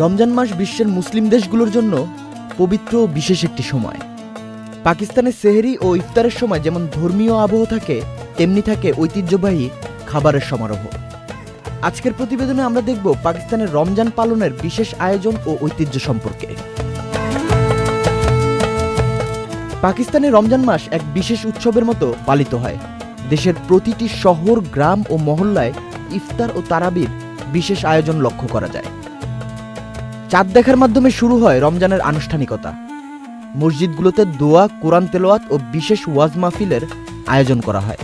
রমজান মাস বিশ্বের মুসলিম দেশগুলোর জন্য পবিত্র ও বিশেষ একটি সময়। পাকিস্তানে সেহরি ও ইফতারের সময় যেমন ধর্মীয় আবহ থাকে, তেমনি থাকে ঐতিহ্যবাহী খাবারের সমারোহ। আজকের প্রতিবেদনে আমরা দেখব পাকিস্তানের রমজান পালনের বিশেষ আয়োজন ও ঐতিহ্য সম্পর্কে। পাকিস্তানে রমজান মাস এক বিশেষ উৎসবের মতো পালিত হয়। দেশের প্রতিটি শহর, গ্রাম ও মহল্লায় ইফতার ও তারাবির বিশেষ আয়োজন লক্ষ্য করা যায়। চাঁদ দেখার মাধ্যমে শুরু হয় রমজানের আনুষ্ঠানিকতা। মসজিদগুলোতে দোয়া, কোরআন তেলাওয়াত ও বিশেষ ওয়াজ মাহফিলের আয়োজন করা হয়।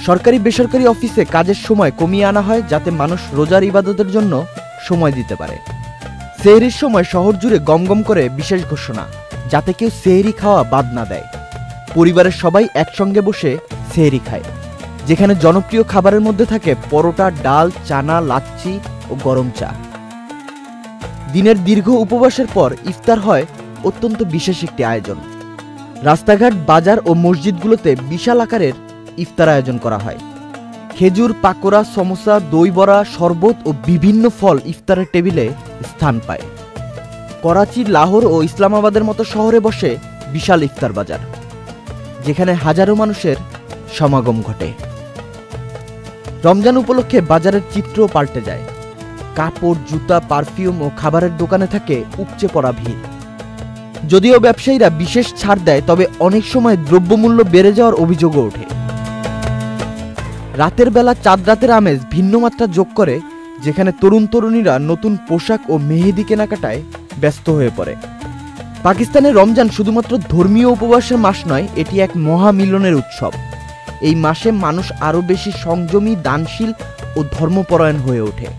সরকারি বেসরকারি অফিসে কাজের সময় কমিয়ে আনা হয় যাতে মানুষ রোজার ইবাদতের জন্য সময় দিতে পারে। সেহরির সময় শহর জুড়ে গমগম করে বিশেষ ঘোষণা, যাতে কেউ সেহরি খাওয়া বাদ না দেয়। পরিবারের সবাই একসঙ্গে বসে সেহরি খায়, যেখানে জনপ্রিয় খাবারের মধ্যে থাকে পরোটা, ডাল, চানা, লাচ্ছি ও গরম চা। দিনের দীর্ঘ উপবাসের পর ইফতার হয় অত্যন্ত বিশেষ একটি আয়োজন। রাস্তাঘাট, বাজার ও মসজিদগুলোতে বিশাল আকারের ইফতার আয়োজন করা হয়। খেজুর, পাকোড়া, সমোসা, দই বড়া, শরবত ও বিভিন্ন ফল ইফতারের টেবিলে স্থান পায়। করাচি, লাহোর ও ইসলামাবাদের মতো শহরে বসে বিশাল ইফতার বাজার, যেখানে হাজারো মানুষের সমাগম ঘটে। রমজান উপলক্ষে বাজারের চিত্রও পাল্টে যায়। কাপড়, জুতা, পারফিউম ও খাবারের দোকানে থাকে উপচে পড়া ভিড়। যদিও ব্যবসায়ীরা বিশেষ ছাড় দেয়, তবে অনেক সময় দ্রব্যমূল্য বেড়ে যাওয়ার অভিযোগও ওঠে। রাতের বেলা চাঁদ রাতের আমেজ ভিন্ন মাত্রা যোগ করে, যেখানে তরুণ তরুণীরা নতুন পোশাক ও মেহেদি কেনাকাটায় ব্যস্ত হয়ে পড়ে। পাকিস্তানে রমজান শুধুমাত্র ধর্মীয় উপবাসের মাস নয়, এটি এক মহামিলনের উৎসব। এই মাসে মানুষ আরও বেশি সংযমী, দানশীল ও ধর্মপরায়ণ হয়ে ওঠে।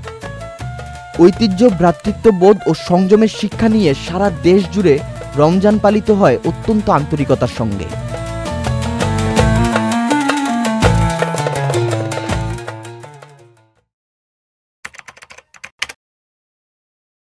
ঐতিহ্য, ভ্রাতৃত্ববোধ ও সংযমের শিক্ষা নিয়ে সারা দেশ জুড়ে রমজান পালিত হয় অত্যন্ত আন্তরিকতার সঙ্গে।